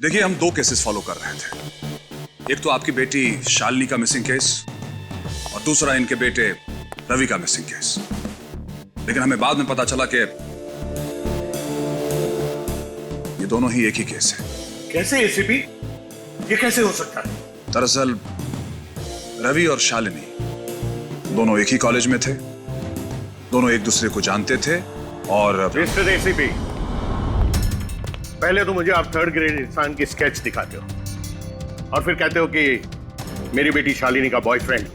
देखिए, हम दो केसेस फॉलो कर रहे थे। एक तो आपकी बेटी शालिनी का मिसिंग केस और दूसरा इनके बेटे रवि का मिसिंग केस। लेकिन हमें बाद में पता चला कि ये दोनों ही एक ही केस है। कैसे एसीपी? ये कैसे हो सकता है? दरअसल रवि और शालिनी दोनों एक ही कॉलेज में थे, दोनों एक दूसरे को जानते थे और मिस्टर एसीपी, पहले तो मुझे आप थर्ड ग्रेड इंसान की स्केच दिखाते हो और फिर कहते हो कि मेरी बेटी शालिनी का बॉयफ्रेंड,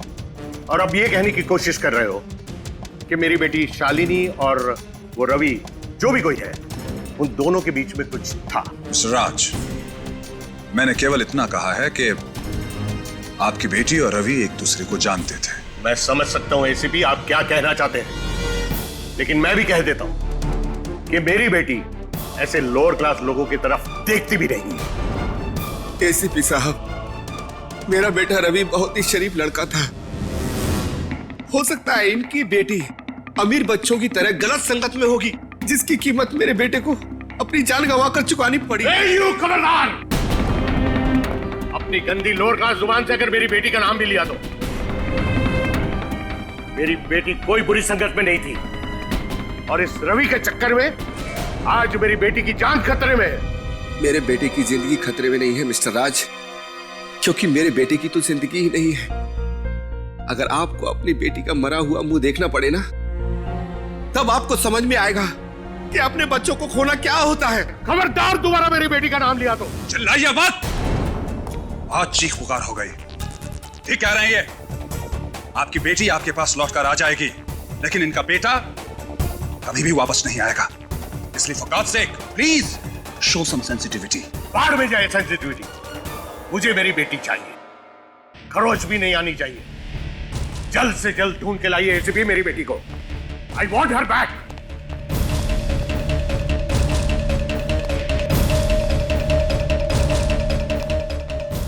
और अब ये कहने की कोशिश कर रहे हो कि मेरी बेटी शालिनी और वो रवि जो भी कोई है उन दोनों के बीच में कुछ था। मिस्टर राज, मैंने केवल इतना कहा है कि आपकी बेटी और रवि एक दूसरे को जानते थे। मैं समझ सकता हूं एसीपी आप क्या कहना चाहते हैं, लेकिन मैं भी कह देता हूं कि मेरी बेटी ऐसे लोअर क्लास लोगों की तरफ देखती भी नहीं है। एसीपी साहब, मेरा बेटा रवि बहुत ही शरीफ लड़का था। हो सकता है इनकी बेटी अमीर बच्चों की तरह गलत संगत में होगी, जिसकी कीमत मेरे बेटे को अपनी जान गंवाकर चुकानी पड़ी। यू खबरदार! अपनी गंदी लोअर क्लास जुबान से अगर मेरी बेटी का नाम भी लिया तो मेरी बेटी कोई बुरी संगत में नहीं थी और इस रवि के चक्कर में आज मेरी बेटी की जान खतरे में है। मेरे बेटे की जिंदगी खतरे में नहीं है मिस्टर राज, क्योंकि मेरे बेटे की तो जिंदगी ही नहीं है। अगर आपको अपनी बेटी का मरा हुआ मुंह देखना पड़े ना, तब आपको समझ में आएगा कि अपने बच्चों को खोना क्या होता है। खबरदार दोबारा मेरी बेटी का नाम लिया तो चिल्लाइए मत। आज चीख पुकार हो गई। ठीक कह रहे हैं ये। आपकी बेटी आपके पास लौटकर आ जाएगी, लेकिन इनका बेटा कभी भी वापस नहीं आएगा। इसलिए for God's sake please show some sensitivity. बाढ़ में जाए सेंसिटिविटी। मुझे मेरी बेटी चाहिए, खरोच भी नहीं आनी चाहिए। जल्द से जल्द ढूंढ के लाइए एसीपी मेरी बेटी को। I want her back.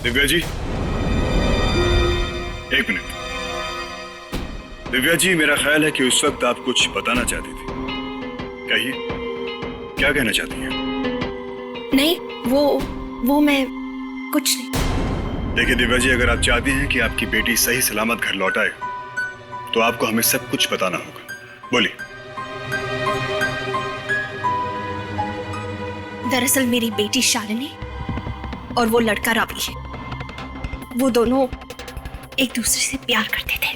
Divya ji, एक मिनट। दिव्या जी, मेरा ख्याल है कि उस वक्त आप कुछ बताना चाहती थी। कहिए, क्या कहना चाहती हैं? नहीं, वो मैं कुछ नहीं। देखिए दिव्या जी, अगर आप चाहती हैं कि आपकी बेटी सही सलामत घर लौट आए तो आपको हमें सब कुछ बताना होगा। बोलिए। दरअसल मेरी बेटी शालिनी और वो लड़का रवि है, वो दोनों एक दूसरे से प्यार करते थे।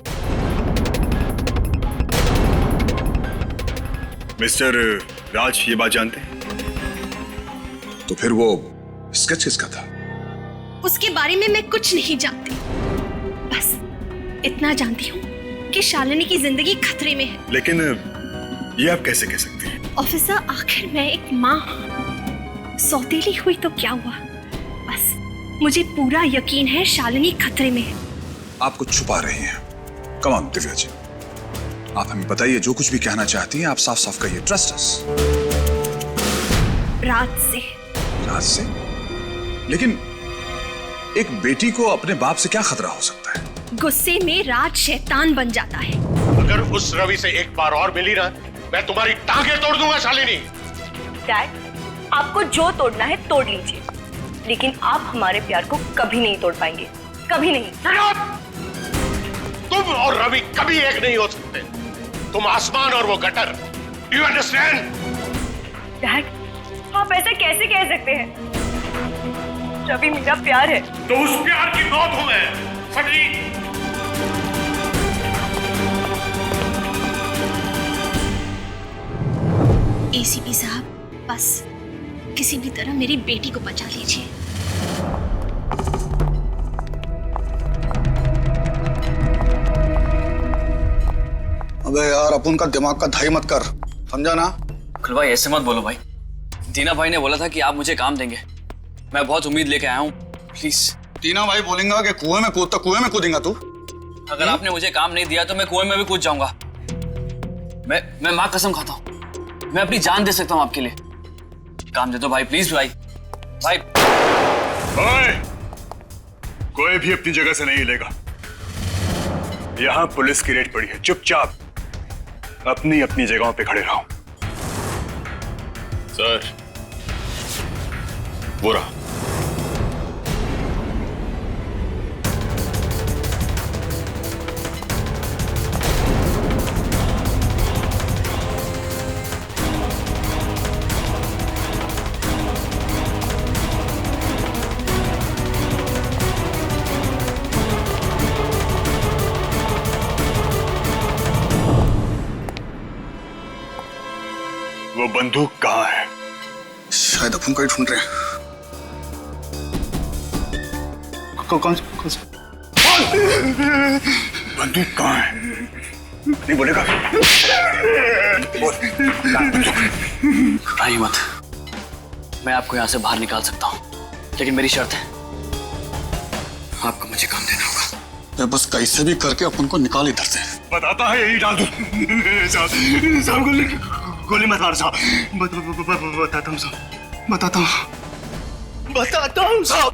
मिस्टर राज ये बात जानते हैं? तो फिर वो स्केच किसका था? उसके बारे में मैं कुछ नहीं जानती, बस इतना जानती हूँ कि शालिनी की जिंदगी खतरे में है। लेकिन ये आप कैसे कह सकती हैं? ऑफिसर, आखिर मैं एक माँ हूँ। सौतेली हुई तो क्या हुआ, बस मुझे पूरा यकीन है शालिनी खतरे में है। आप कुछ छुपा रही हैं। कम ऑन दिव्या जी, आप हमें बताइए, जो कुछ भी कहना चाहती हैं आप साफ साफ कहिए। Trust us. रात से? लेकिन एक बेटी को अपने बाप से क्या खतरा हो सकता है? गुस्से में राज शैतान बन जाता है। अगर उस रवि से एक बार और मिली ना, मैं तुम्हारी टांगें तोड़ दूंगा शालिनी। डैड, आपको जो तोड़ना है तोड़ लीजिए, लेकिन आप हमारे प्यार को कभी नहीं तोड़ पाएंगे, कभी नहीं। तुम और रवि कभी एक नहीं हो सकते। तुम आसमान और वो gutter. Do you understand? Dad, आप ऐसा कैसे कह सकते हैं? रवि मेरा प्यार है। तो उस प्यार की मौत हूं मैं, समझी? एसीपी साहब, बस किसी भी तरह मेरी बेटी को बचा लीजिए। अबे यार, अपन का दिमाग का धाई मत कर, समझा ना? अखिल भाई ऐसे मत बोलो भाई। दीना भाई ने बोला था कि आप मुझे काम देंगे, मैं बहुत उम्मीद लेके आया हूँ। प्लीज। तीना भाई बोलेंगा कि कुएं में कूदता, कुएं में कूदेंगा तू? अगर आपने मुझे काम नहीं दिया तो मैं कुएं में भी कूद जाऊंगा। मैं माँ कसम खाता हूँ, मैं अपनी जान दे सकता हूँ आपके लिए। काम दे दो भाई, प्लीज भाई। भाई कोई भी अपनी जगह से नहीं हिलेगा। यहाँ पुलिस की रेड पड़ी है, चुपचाप अपनी अपनी जगहों पे खड़े रहो। सर, वो रहा। वो बंदूक कहाँ है? शायद अपन को ही ढूंढ रहे हैं। कौन सा? बंदूक कहाँ है? नहीं बोलेगा? बोल। घबराइए मत, मैं आपको यहाँ से बाहर निकाल सकता हूँ, लेकिन मेरी शर्त है, आपको मुझे काम देना होगा। बस कैसे भी करके अपन को निकाल इधर से। बताता है यही डाल दूं। साहब गोली मत मार साहब। बताता हूँ साहब, बताता हूँ साहब।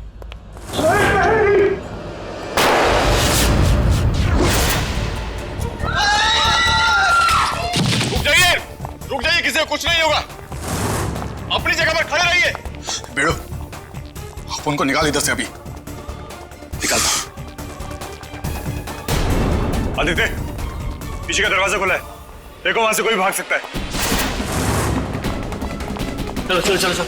रुक जाइए, किसी को कुछ नहीं होगा। अपनी जगह पर खड़े रहिए। बेड़ो, अपन को निकाल इधर से अभी। निकालता हूं। आदित्य, पीछे का दरवाजा खुला है, देखो वहां से कोई भाग सकता है। चलो चलो चलो चलो।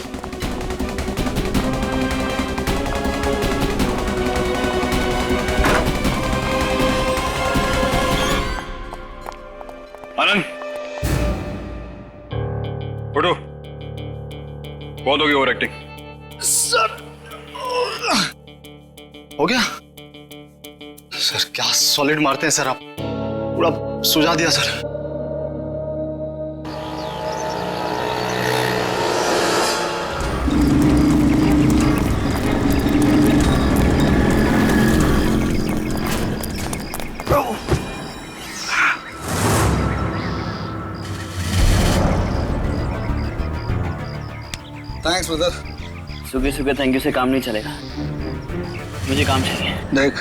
आनंद, उठो। बहुत होगी ओवर एक्टिंग। सर, हो गया सर? क्या सॉलिड मारते हैं सर आप, पूरा सुझा दिया सर। Thanks brother. सुबह सुबह थैंक यू से काम नहीं चलेगा, मुझे काम चाहिए। देख,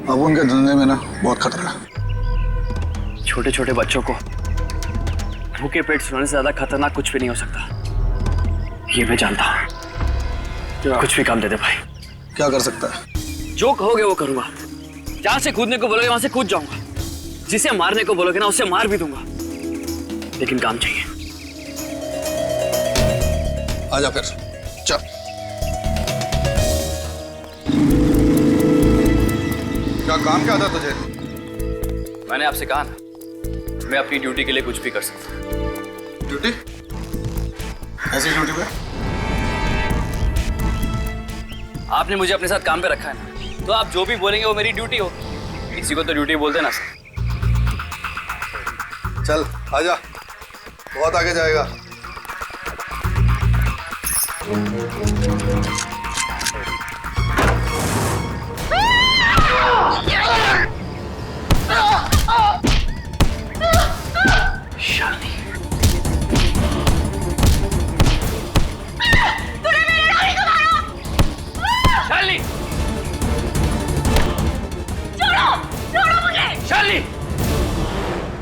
अब उनके धंधे में ना बहुत खतरा है। छोटे छोटे बच्चों को भूखे पेट सुनाने से ज्यादा खतरनाक कुछ भी नहीं हो सकता, ये मैं जानता हूँ। कुछ भी काम दे दे भाई। क्या कर सकता है? जो कहोगे वो करूंगा। जहां से कूदने को बोलोगे वहां से कूद जाऊंगा, जिसे मारने को बोलोगे ना उसे मार भी दूंगा, लेकिन काम चाहिए। आजा फिर, चल। क्या काम क्या था तुझे? मैंने आपसे कहा ना, मैं अपनी ड्यूटी के लिए कुछ भी कर सकता हूं। ड्यूटी? ऐसी ड्यूटी पे? आपने मुझे अपने साथ काम पे रखा है ना, तो आप जो भी बोलेंगे वो मेरी ड्यूटी हो। किसी को तो ड्यूटी बोलते ना सर। चल आजा, बहुत आगे जाएगा। शालिनी, तूने मेरे रानी को मारा! शालिनी, छोड़ो मुझे! शालिनी,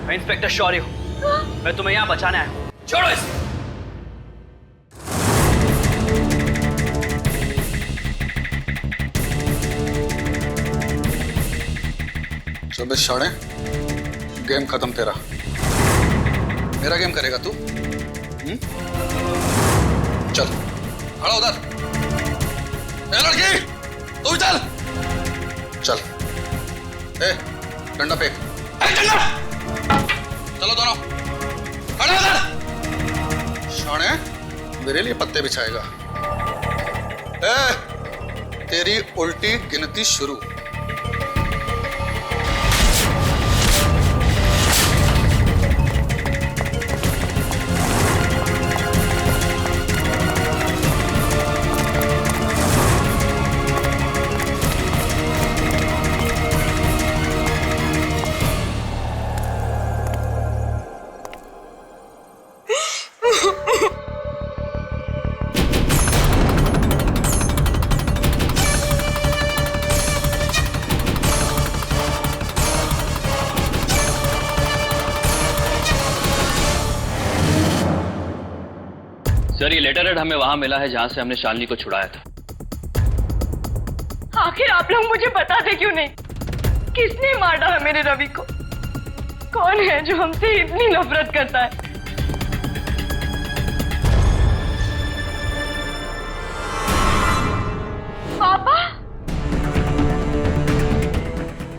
मैं इंस्पेक्टर शौर्य हूं, मैं तुम्हें यहां बचाने आया हूं। छोड़ो इसे। चौबीस साढ़े, गेम खत्म तेरा। मेरा गेम करेगा तू? चल, खड़ा उधर। ए लड़की, तू भी चल। चल, ए डंडा फेंक। डंडा! चलो दोनों, खड़े उधर। साढ़े, मेरे लिए पत्ते बिछाएगा। ए, तेरी उल्टी गिनती शुरू। सर, ये लेटर हेड हमें वहां मिला है जहां से हमने शालिनी को छुड़ाया था। आखिर आप लोग मुझे बताते क्यों नहीं? किसने मार डाला मेरे रवि को? कौन है जो हमसे इतनी नफरत करता है? पापा?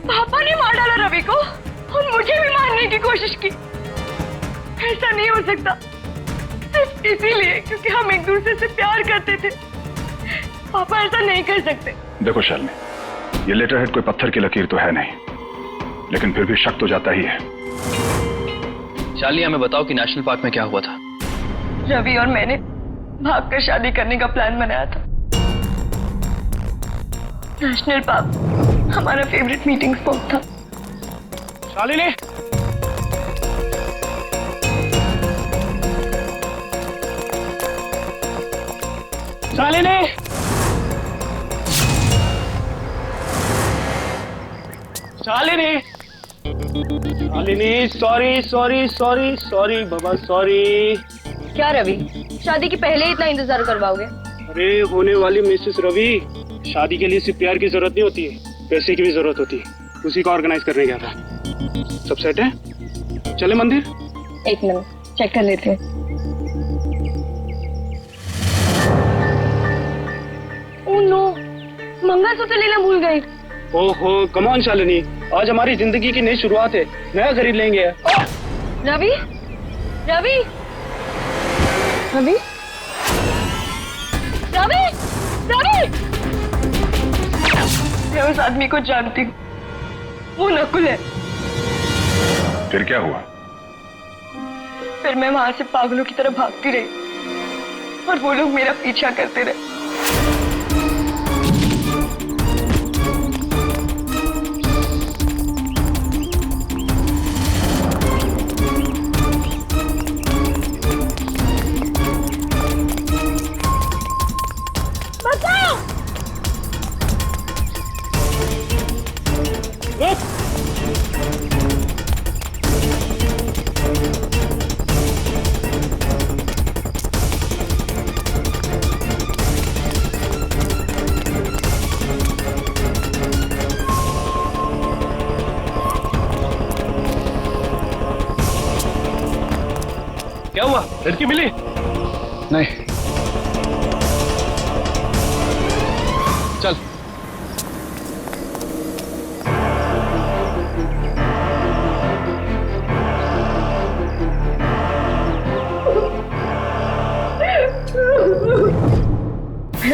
पापा ने मार डाला रवि को और मुझे भी मारने की कोशिश की। ऐसा नहीं हो सकता। सिर्फ इसीलिए क्योंकि हम एक दूसरे से प्यार करते थे। पापा ऐसा नहीं कर सकते। देखो शालिनी, ये लेटर हेड कोई पत्थर की लकीर तो है नहीं, लेकिन फिर भी शक तो जाता ही है। शालिनी, हमें बताओ कि नेशनल पार्क में क्या हुआ था? रवि और मैंने भागकर शादी करने का प्लान बनाया था। नेशनल पार्क हमारा फेवरेट मीटिंग स्पॉट था। Shalini, Shalini, Shalini, Shalini, sorry sorry sorry sorry बाबा, सॉरी। क्या रवि, शादी के पहले इतना इंतजार करवाओगे? अरे होने वाली मिसेस रवि, शादी के लिए सिर्फ प्यार की जरूरत नहीं होती है, पैसे की भी जरूरत होती है। उसी को ऑर्गेनाइज करने गया था। सब सेट है? चले मंदिर? एक मिनट चेक कर लेते हैं। ओह नो, मंगलसूत्र लेना भूल गए। ओहो, कम ऑन शालिनी, आज हमारी जिंदगी की नई शुरुआत है, नया खरीद लेंगे। रवि, रवि, रवि, रवि, रवि, मैं उस आदमी को जानती हूँ, वो नकुल है। फिर क्या हुआ? फिर मैं वहां से पागलों की तरह भागती रही और वो लोग मेरा पीछा करते रहे। क्या हुआ? लड़की मिली? नहीं। चल।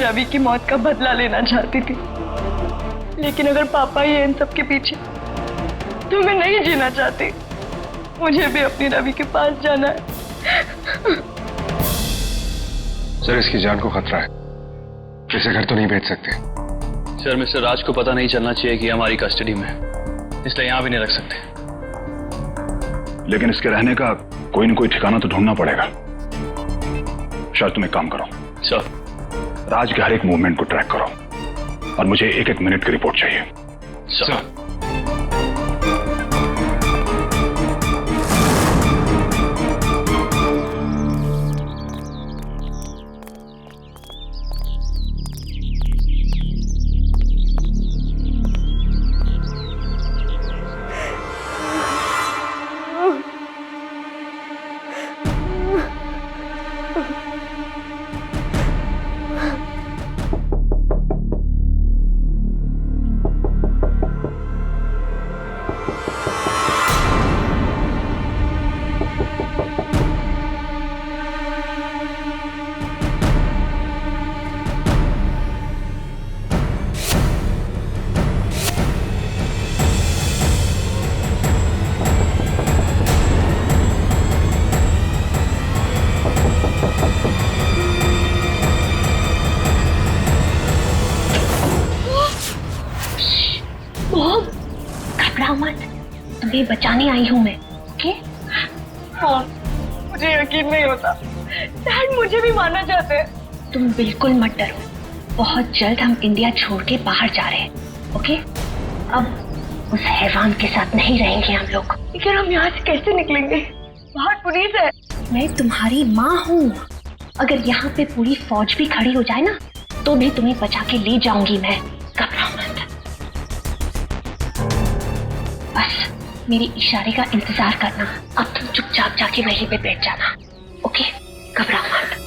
रवि की मौत का बदला लेना चाहती थी, लेकिन अगर पापा ही है इन सब के पीछे तो मैं नहीं जीना चाहती। मुझे भी अपनी रवि के पास जाना है। सर, इसकी जान को खतरा है, इसे घर तो नहीं भेज सकते। सर, मिस्टर राज को पता नहीं चलना चाहिए कि हमारी कस्टडी में है, इसलिए यहाँ भी नहीं रख सकते। लेकिन इसके रहने का कोई न कोई ठिकाना तो ढूंढना पड़ेगा। शायद तुम एक काम करो सर, राज के हर एक मूवमेंट को ट्रैक करो और मुझे एक एक मिनट की रिपोर्ट चाहिए। सर। घबराओ मत, तुम्हें बचाने आई हूँ मैं। ओके? हाँ, मुझे यकीन नहीं होता। डैड मुझे भी मारना चाहते हैं। तुम बिल्कुल मत डरो, बहुत जल्द हम इंडिया छोड़ के बाहर जा रहे हैं। ओके? अब उस हैवान के साथ नहीं रहेंगे हम लोग। लेकिन हम यहाँ से कैसे निकलेंगे? बाहर पुलिस है। मैं तुम्हारी माँ हूँ, अगर यहाँ पे पूरी फौज भी खड़ी हो जाए ना तो भी तुम्हें बचा के ले जाऊंगी मैं। घबराओ मत, बस मेरे इशारे का इंतजार करना। अब तुम चुपचाप जाके वहीं पे बैठ जाना। ओके? घबराओ मत।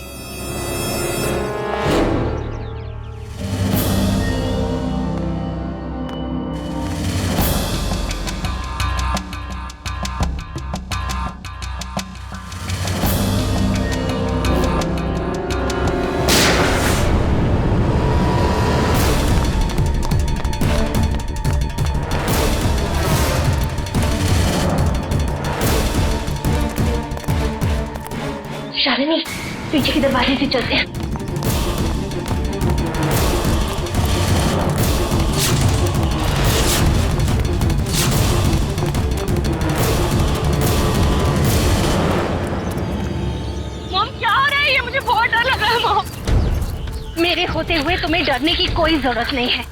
शालिनी, पीछे के दरवाजे से चलते हैं। मॉम क्या हो रहा है? ये मुझे बहुत डर लग रहा है मॉम। मेरे होते हुए तुम्हें डरने की कोई जरूरत नहीं है,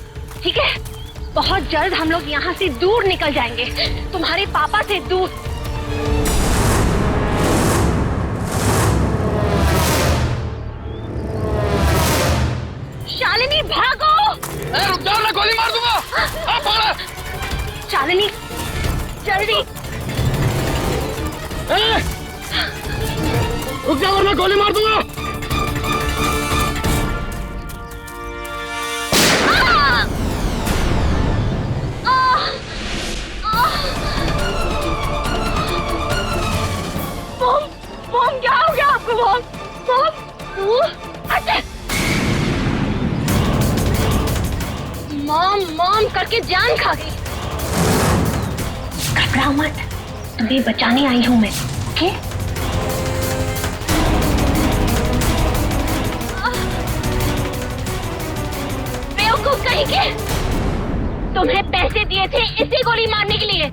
ठीक है? बहुत जल्द हम लोग यहाँ से दूर निकल जाएंगे, तुम्हारे पापा से दूर। शालिनी भागो! रुक जाओ, मैं गोली मार दूंगा। आप भागो। शालिनी जल्दी! रुक जाओ वरना गोली मार दूंगा। मॉम, मॉम क्या हो गया आपको मॉम? मॉम, अच्छा। मॉम मॉम करके जान खा गई। घबराओ मत, तुम्हें बचाने आई हूँ मैं, ओके? बेवकूफ कहीं के, तुम्हें पैसे दिए थे इसे गोली मारने के लिए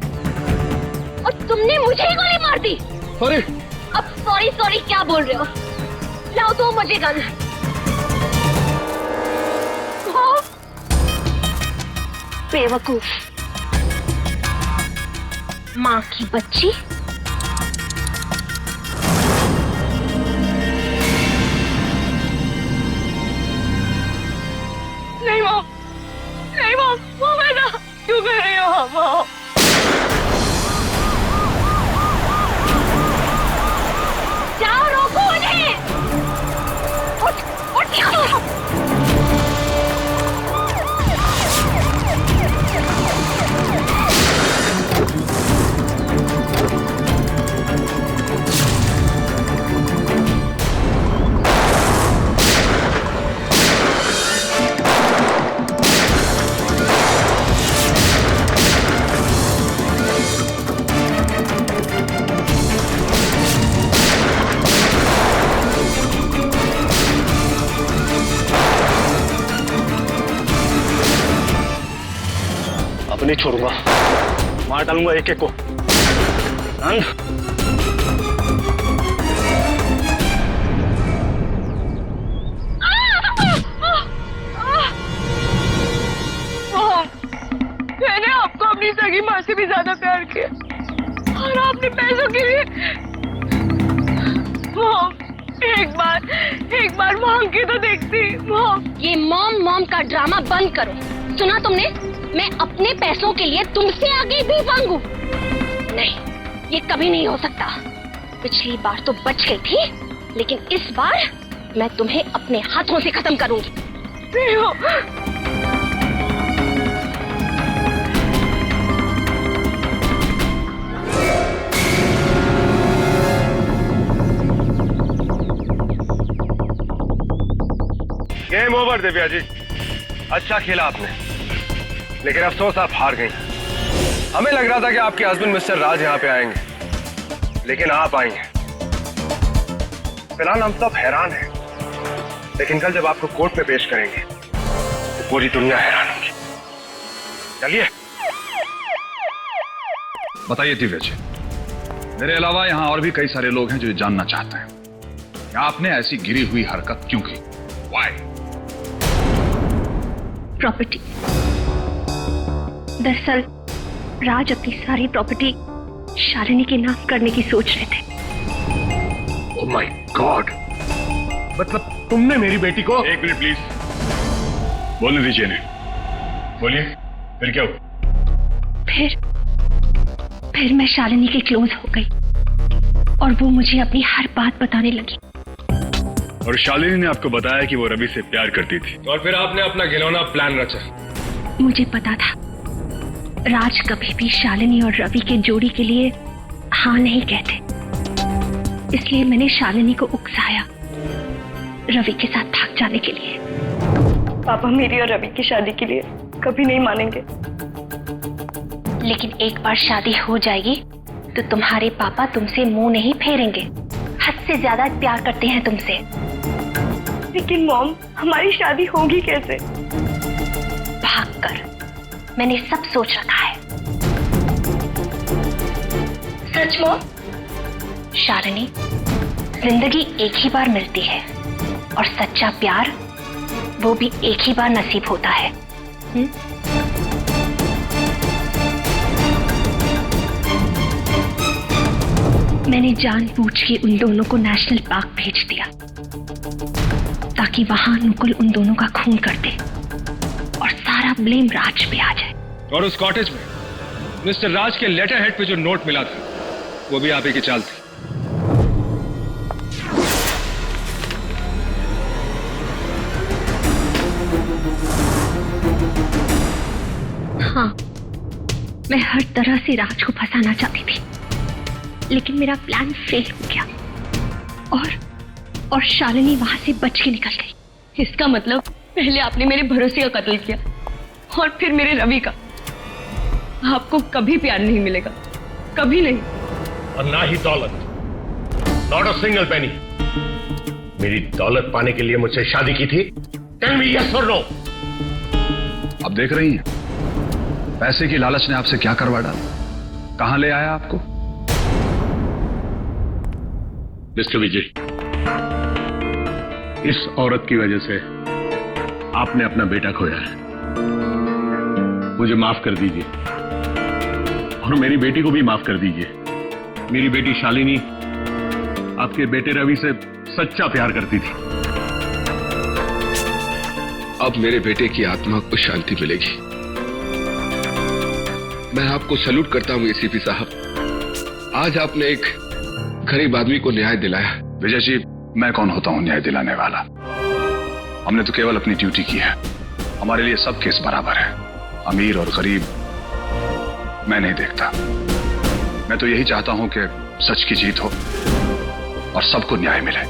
और तुमने मुझे ही गोली मार दी। सॉरी। अब सॉरी सॉरी क्या बोल रहे हो? लाओ दो मुझे गन। बेवकूफ, माँ की बच्ची। नहीं मॉम, नहीं मॉम, मॉम ऐसा क्यों कर रही हो मॉम? जाओ, रोको उन्हें। उठ, उठ। अब नहीं छोड़ूंगा, मार डालूंगा एक एक को। मैंने आपको अपनी सगी माँ से भी ज्यादा प्यार किया और आपने पैसों के लिए मॉम एक बार मांग के तो देखती। मॉम, ये मॉम मॉम का ड्रामा बंद करो। सुना तुमने? मैं अपने पैसों के लिए तुमसे आगे भी मांगू? नहीं, ये कभी नहीं हो सकता। पिछली बार तो बच गई थी, लेकिन इस बार मैं तुम्हें अपने हाथों से खत्म करूंगी। गेम ओवर दिव्या जी, अच्छा खेला आपने, लेकिन अफसोस आप हार गई। हमें लग रहा था कि आपके हस्बैंड मिस्टर राज यहाँ पे आएंगे, लेकिन आप आई हैं। फिलहाल हम सब हैरान हैं, लेकिन कल जब आपको कोर्ट में पेश करेंगे तो पूरी दुनिया हैरान होगी। चलिए। बताइए दिव्या जी, मेरे अलावा यहाँ और भी कई सारे लोग हैं जो जानना चाहते हैं कि आपने ऐसी गिरी हुई हरकत क्यों की? Why? प्रॉपर्टी। दरअसल राज अपनी सारी प्रॉपर्टी शालिनी के नाम करने की सोच रहे थे। ओह माय गॉड, मतलब तुमने मेरी बेटी को? एक मिनट प्लीज, बोलने दीजिए इन्हें। बोलिए, फिर क्या हुआ? फिर मैं शालिनी के क्लोज हो गई और वो मुझे अपनी हर बात बताने लगी। और शालिनी ने आपको बताया कि वो रवि से प्यार करती थी, और फिर आपने अपना घिनौना प्लान रचा। मुझे पता था राज कभी भी शालिनी और रवि के जोड़ी के लिए हाँ नहीं कहते, इसलिए मैंने शालिनी को उकसाया रवि के साथ भाग जाने के लिए। पापा मेरी और रवि की शादी के लिए कभी नहीं मानेंगे। लेकिन एक बार शादी हो जाएगी तो तुम्हारे पापा तुमसे मुंह नहीं फेरेंगे, हद से ज्यादा प्यार करते हैं तुमसे। लेकिन मॉम, हमारी शादी होगी कैसे? भागकर। मैंने सब सोच रखा है। सच मॉम? शालिनी, जिंदगी एक ही बार मिलती है और सच्चा प्यार वो भी एक ही बार नसीब होता है। मैंने जानबूझ के उन दोनों को नेशनल पार्क भेज दिया ताकि वहां नुकुल उन दोनों का खून कर दे और सारा ब्लेम राज पे आ जाए। और उस कॉटेज में मिस्टर राज के लेटर हेड पे जो नोट मिला था वो भी आप ही की चाल थी। हाँ, मैं हर तरह से राज को फंसाना चाहती थी, लेकिन मेरा प्लान फेल हो गया और शालिनी वहां से बच के निकल गई। इसका मतलब पहले आपने मेरे भरोसे का कत्ल किया और फिर मेरे रवि का। आपको कभी प्यार नहीं मिलेगा, कभी नहीं। और ना ही दौलत, नॉट अ सिंगल पेनी। मेरी दौलत पाने के लिए मुझसे शादी की थी? टेल मी यस और नो। आप देख रही हैं पैसे की लालच ने आपसे क्या करवा डाला, कहां ले आया आपको। मिस्टर विजय, इस औरत की वजह से आपने अपना बेटा खोया है। मुझे माफ कर दीजिए और मेरी बेटी को भी माफ कर दीजिए। मेरी बेटी शालिनी आपके बेटे रवि से सच्चा प्यार करती थी। अब मेरे बेटे की आत्मा को शांति मिलेगी। मैं आपको सैल्यूट करता हूं एसीपी साहब। आज आपने एक गरीब आदमी को न्याय दिलाया। विजय जी, मैं कौन होता हूं न्याय दिलाने वाला। हमने तो केवल अपनी ड्यूटी की है। हमारे लिए सब केस बराबर है। अमीर और गरीब मैं नहीं देखता। मैं तो यही चाहता हूं कि सच की जीत हो और सबको न्याय मिले।